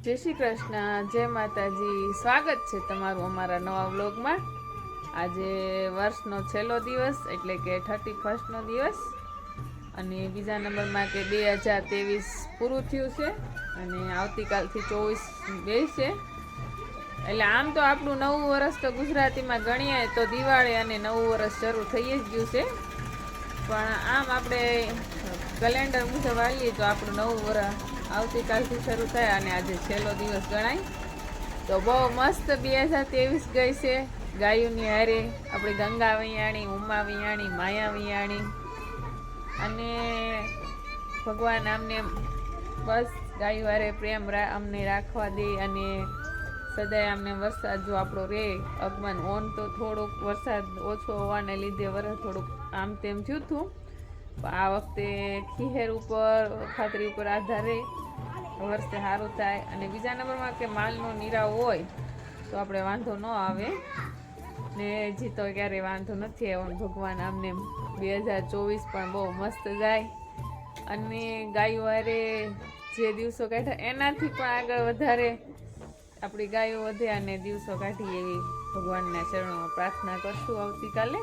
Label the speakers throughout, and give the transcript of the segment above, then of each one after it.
Speaker 1: જય શ્રી કૃષ્ણ, જય માતાજી. સ્વાગત છે તમારું અમારા નવા વ્લોગમાં. આજે વર્ષનો છેલ્લો દિવસ એટલે કે 31st દિવસ અને બીજા નંબરમાં કે 2023 પૂરું થયું છે અને આવતીકાલથી 24 બેસશે. એટલે આમ તો આપણું નવું વર્ષ તો ગુજરાતીમાં ગણીએ તો દિવાળી અને નવું વર્ષ શરૂ થઈ જ ગયું છે, પણ આમ આપણે કેલેન્ડર મુજબ આવીએ તો આપણું નવું વર્ષ આવતીકાલથી શરૂ થાય અને આજે છેલ્લો દિવસ ગણાય. તો બહુ મસ્ત 2023 ગઈ છે. ગાયોની હારે આપણી ગંગા વૈયાણી, ઉમા વૈયાણી, માયા વૈયાણી અને ભગવાન આમને બસ ગાયો હારે પ્રેમ અમને રાખવા દે અને સદાય અમને વરસાદ જો આપણો રહે. અગમન ઓન તો થોડુંક વરસાદ ઓછો હોવાને લીધે વરસ થોડુંક આમ તેમ થયું હતું, આ વખતે ખીહેર ઉપર ખાતરી ઉપર આધારે વર્ષે સારું થાય. અને બીજા નંબરમાં કે માલનો નિરાવ હોય તો આપણે વાંધો ન આવે ને હજી તો ક્યારેય વાંધો નથી આવ્યો. ભગવાન આમને 2024 પણ બહુ મસ્ત જાય અને ગાયો હારે જે દિવસો કાઢ્યા એનાથી પણ આગળ વધારે આપણી ગાયો વધે અને દિવસો કાઢી એવી ભગવાનના ચરણોમાં પ્રાર્થના કરશું આવતીકાલે.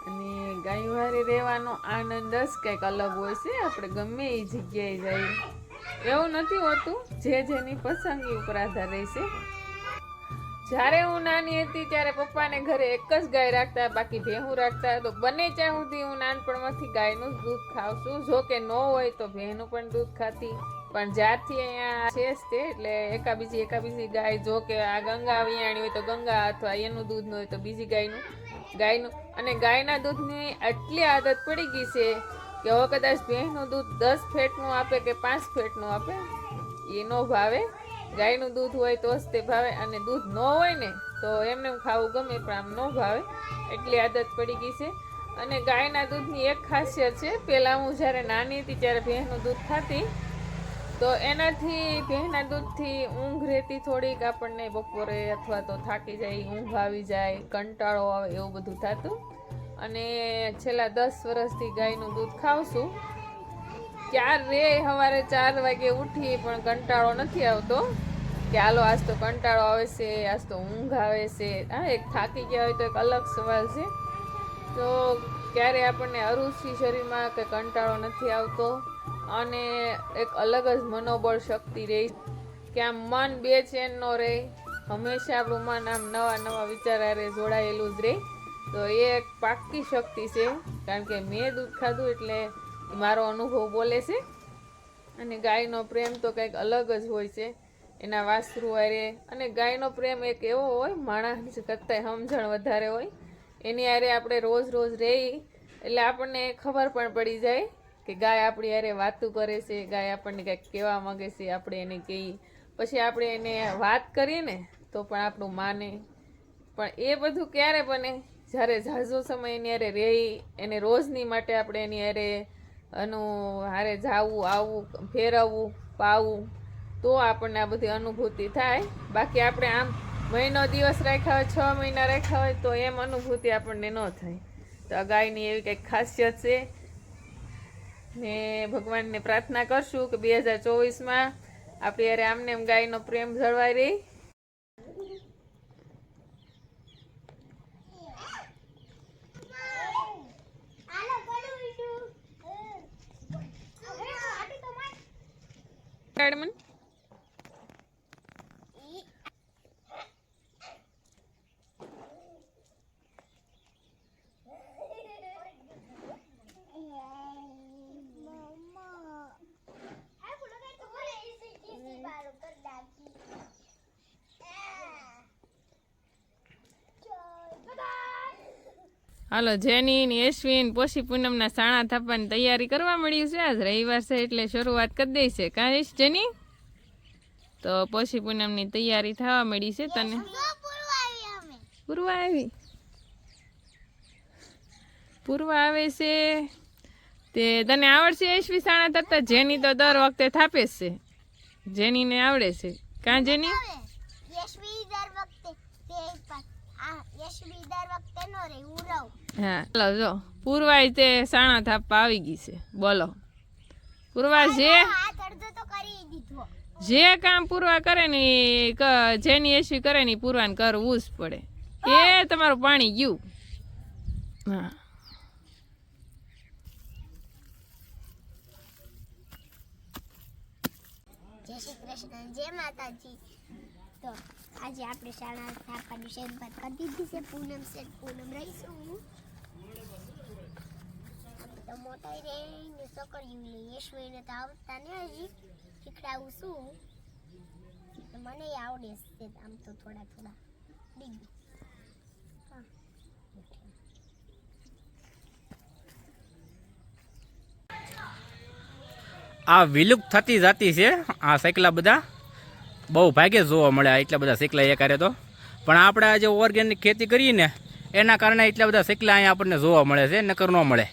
Speaker 1: અને ગાયો હારે રહેવાનો આનંદ જ કંઈક અલગ હોય છે. આપણે ગમે એ જગ્યાએ જઈએ એવું નથી હોતું, જે જેની પસંદગી ઉપર આધાર રહેશે. જ્યારે હું નાની હતી ત્યારે પપ્પાને ઘરે એક જ ગાય રાખતા, બાકી ભેહું રાખતા. તો બને ત્યાં સુધી હું નાનપણમાંથી ગાયનું જ દૂધ ખાઉં છું. જો કે ન હોય તો ભેંનું પણ દૂધ ખાતી, પણ જ્યારથી અહીંયા છે તે એટલે એકાબીજી ગાય, જો કે આ ગંગા વિયાણી હોય તો ગંગા અથવા એનું દૂધ ન હોય તો બીજી ગાયનું અને ગાયના દૂધની આટલી આદત પડી ગઈ છે કે હવે કદાચ ભેંસનું દૂધ 10 ફેટનું આપે કે 5 ફેટનું આપે એ ન ભાવે. ગાયનું દૂધ હોય તો જ તે ભાવે અને દૂધ ન હોય ને તો એમને ખાવું ગમે પણ આમ ન ભાવે, એટલી આદત પડી ગઈ છે. અને ગાયના દૂધની એક ખાસિયત છે, પહેલાં હું જ્યારે નાની હતી ત્યારે ભેંસનું દૂધ ખાતી તો એનાથી ભેંસના દૂધથી ઊંઘ રહેતી થોડીક, આપણને બપોરે અથવા તો થાકી જાય, ઊંઘ આવી જાય, કંટાળો આવે એવું બધું થતું. અને છેલ્લા 10 વર્ષથી ગાયનું દૂધ ખાઉં છું. ક્યારે સવારે 4 વાગે ઉઠી પણ કંટાળો નથી આવતો કે હાલો આજ તો કંટાળો આવે છે, આજ તો ઊંઘ આવે છે. હા, એક થાકી ગયા હોય તો એક અલગ સવાલ છે. તો ક્યારે આપણને અરુચિ શરીરમાં કે કંટાળો નથી આવતો અને એક અલગ જ મનોબળ શક્તિ રહે કે આમ મન બેચેન ન રહે. હંમેશા આપણું મન આમ નવા વિચાર હારે જોડાયેલું જ રહે. તો એ એક પાક્કી શક્તિ છે, કારણ કે મેં દૂધ ખાધું એટલે મારો અનુભવ બોલે છે. અને ગાયનો પ્રેમ તો કંઈક અલગ જ હોય છે એના વાસરું હારે. અને ગાયનો પ્રેમ એક એવો હોય માણસ કરતાં સમજણ વધારે હોય. એની હારે આપણે રોજ રહી એટલે આપણને ખબર પણ પડી જાય કે ગાય આપણી હારે વાતું કરે છે, ગાય આપણને કંઈક કહેવા માંગે છે, આપણે એને કહીએ, પછી આપણે એને વાત કરીએ ને તો પણ આપણું માને. પણ એ બધું ક્યારે બને? જ્યારે ઝાઝો સમય એની હારે રહી, એને રોજની માટે આપણે એની હારે હારે જાવું આવવું, ફેરવવું, પાવું, તો આપણને આ બધી અનુભૂતિ થાય. બાકી આપણે આમ મહિનો દિવસ રાખ્યા હોય, 6 મહિના રાખ્યા હોય તો એમ અનુભૂતિ આપણને ન થાય. તો આ ગાયની એવી કંઈક ખાસિયત છે ને ભગવાનને પ્રાર્થના કરશું કે 2024માં આપણી યારે આમને એમ ગાયનો પ્રેમ જળવાઈ રહી. હાલો, જેની ને એશ્વિન પોષી પૂનમના સાણા થાપવાની તૈયારી કરવા મળ્યું છે. આજ રવિવાર છે એટલે શરૂઆત કરી દઈ છે. કાં જેની? તો પોષી પૂનમની તૈયારી થવા મળી છે. તને પૂર્વા આવે છે તે તને આવડશે એશ્વી સાણા થતા? જેની તો દર વખતે થાપે છે, જેનીને આવડે છે. કાં જેની? હા, ચાલો જો પૂર્વાય તે સાણા થાપા આવી ગઈ છે. બોલો પૂર્વા, જે કામ પૂરવા કરે ને જેની એસી કરે ને પૂરવાન કરવું જ પડે. એ તમારું પાણી ગયું. હા
Speaker 2: જય શ્રી કૃષ્ણ, જય માતાજી. તો આજે આપણે શાળા સ્થાપવાની શરૂઆત કરી દીધી છે. પૂનમ છે, પૂનમ રહીશું. તો મોટા રે ને છોકરીઓ લઈએ યશવીને તો આવતા ને હજી શીખડાવું છું. મને આવડે છે આમ તો થોડા થોડા ડીગી.
Speaker 3: આ વિલુપ્ત થતી જાતી છે આ સૈકલા બધા બહુ ભાગે જોવા મળે એટલા બધા સૈકલા એ કરે તો પણ આપણે આજે ઓર્ગેનિક ખેતી કરીએ ને એના કારણે એટલા બધા સૈકલા અહીંયા આપણને જોવા મળે છે નકર ન મળે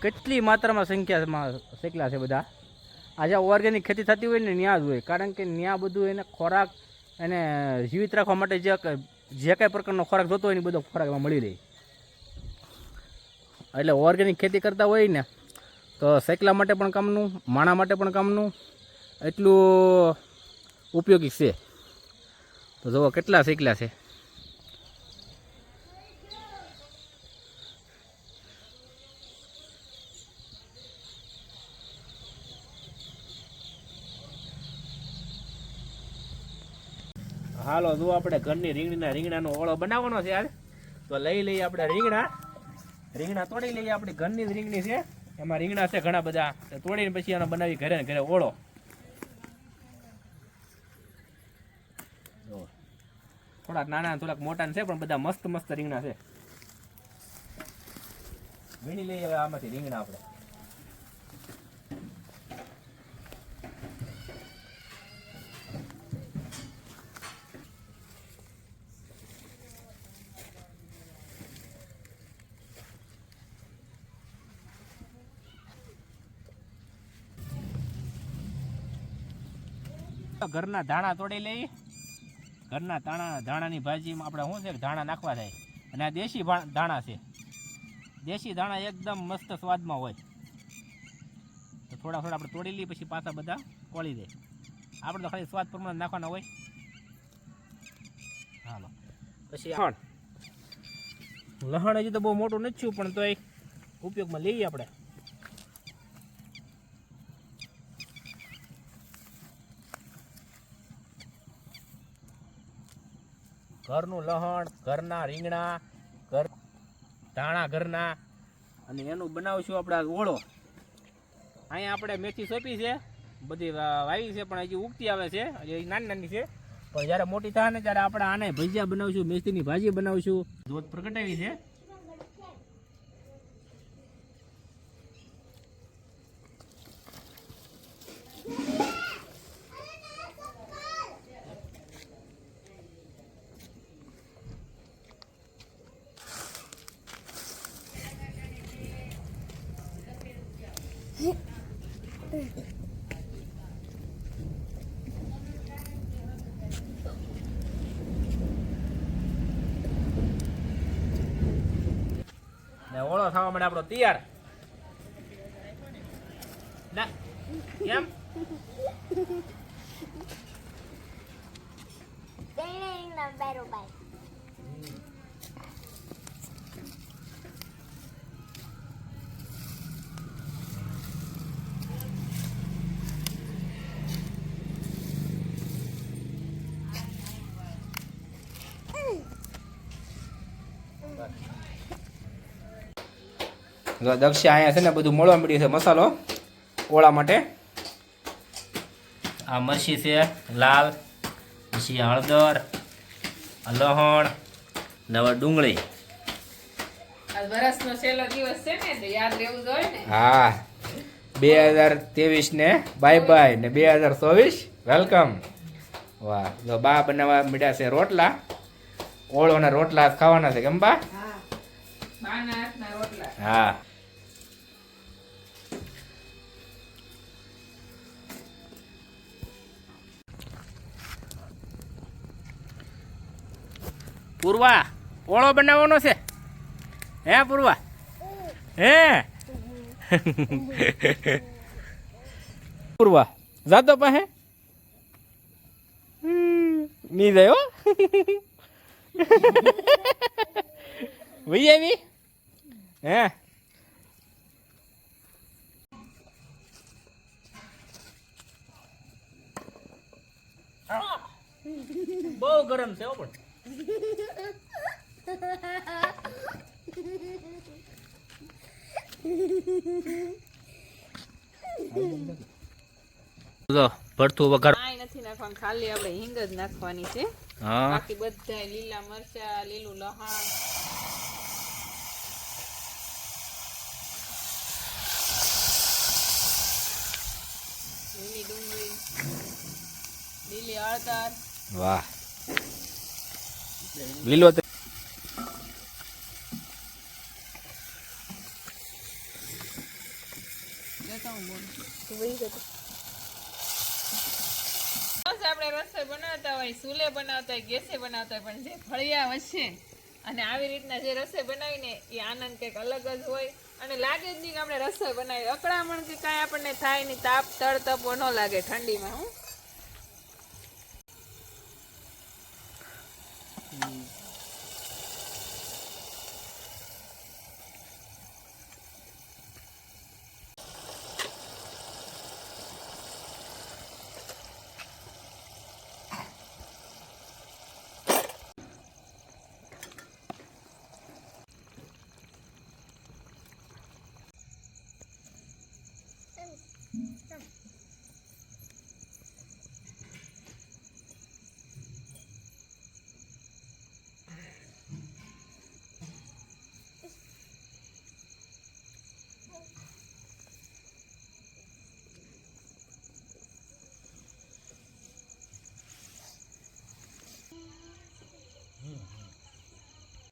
Speaker 3: કેટલી માત્રામાં સંખ્યામાં સૈકલા છે બધા આજે ઓર્ગેનિક ખેતી થતી હોય ને ત્યાં જ હોય કારણ કે ત્યાં બધું એને ખોરાક એને જીવિત રાખવા માટે જે કાંઈ પ્રકારનો ખોરાક જોતો હોય ને બધો ખોરાક એમાં મળી રહે એટલે ઓર્ગેનિક ખેતી કરતા હોય ને તો સૈકલા માટે પણ કામનું માણા માટે પણ કામનું એટલું ઉપયોગી છે તો જુઓ કેટલા સૈકલા છે હાલો જો આપણે ઘરની રીંગણાનો ઓળો બનાવવાનો છે યાર તો લઈ લઈએ આપણે રીંગણા તોડી લઈએ આપણી ઘરની જ રીંગણી છે એમાં રીંગણા છે ઘણા બધા તોડીને પછી એનો બનાવી ઘરે ને ઘરે ઓળો થોડાક નાના થોડાક મોટા છે પણ બધા મસ્ત મસ્ત રીંગણા છે વીણી લઈએ હવે આમાંથી રીંગણા આપણે ઘરના ધાણા તોડી લઈએ ઘરના ધાણાની ભાજીમાં આપણે શું છે ધાણા નાખવા થાય અને આ દેશી ધાણા છે દેશી ધાણા એકદમ મસ્ત સ્વાદમાં હોય તો થોડા આપણે તોડી લઈએ પછી પાછા બધા કોળી દે આપણે તો ખાલી સ્વાદ પ્રમાણે નાખવાના હોય હાલો પછી લહણ હજી તો બહુ મોટું નથી થયું પણ તોય ઉપયોગમાં લઈએ આપણે ઘરનું લહણ ઘરના રીંગણા ધાણા ઘરના અને એનું બનાવશું આપણે ઓળો અહીંયા આપણે મેથી સોંપી છે બધી વાવી છે પણ હજી ઉગતી આવે છે હજી નાની નાની છે પણ જ્યારે મોટી થાય ને ત્યારે આપણે આને ભજીયા બનાવશું મેથીની ભાજી બનાવશું જોત પ્રગટાવી છે ઓળો થવા માટે આપણો તૈયાર ના કેમ દક્ષા અહીંયા છે ને બધું મળવા મળ્યું છે મસાલો ઓળા માટે આ મરચી છે લાલ પછી હળદર લહણ નવા ડુંગળી
Speaker 1: વર્ષનો છેલ્લો દિવસ છે ને તો યાદ રહેવું જોઈએ ને
Speaker 3: હા 2023 ને બાય બાય ને 2024 વેલકમ વાહ તો બા બનાવવા મળ્યા છે રોટલા ઓળોના રોટલા ખાવાના છે કેમ બા
Speaker 1: બાના હાથના રોટલા
Speaker 3: હા પૂર્વા ઓળો બનાવવાનો છે હે પૂર્વા હે પૂર્વા જાતો પાસે નહીં જાય હો વહી આવી હે બહુ ગરમ છે હો પણ જો ભરતું વઘાર
Speaker 1: કાંઈ નથી નાખવાનું, ખાલી આપણે હિંગ જ નાખવાની છે.
Speaker 3: હા
Speaker 1: બાકી બધા લીલા મરચા, લીલું લહાણ, લીલી ડુંગળી, લીલી હળદર,
Speaker 3: વાહ લીલો
Speaker 1: આપણે રસોઈ બનાવતા હોય, ચૂલે બનાવતા હોય, ગેસે બનાવતા હોય, પણ જે ફળિયા વચ્ચે અને આવી રીતના જે રસોઈ બનાવીને એ આનંદ કંઈક અલગ જ હોય. અને લાગે જ નહીં કે આપણે રસોઈ બનાવી, અકળામણ કે કાંઈ આપણને થાય નહીં, તાપ તડતપો ન લાગે ઠંડીમાં. હું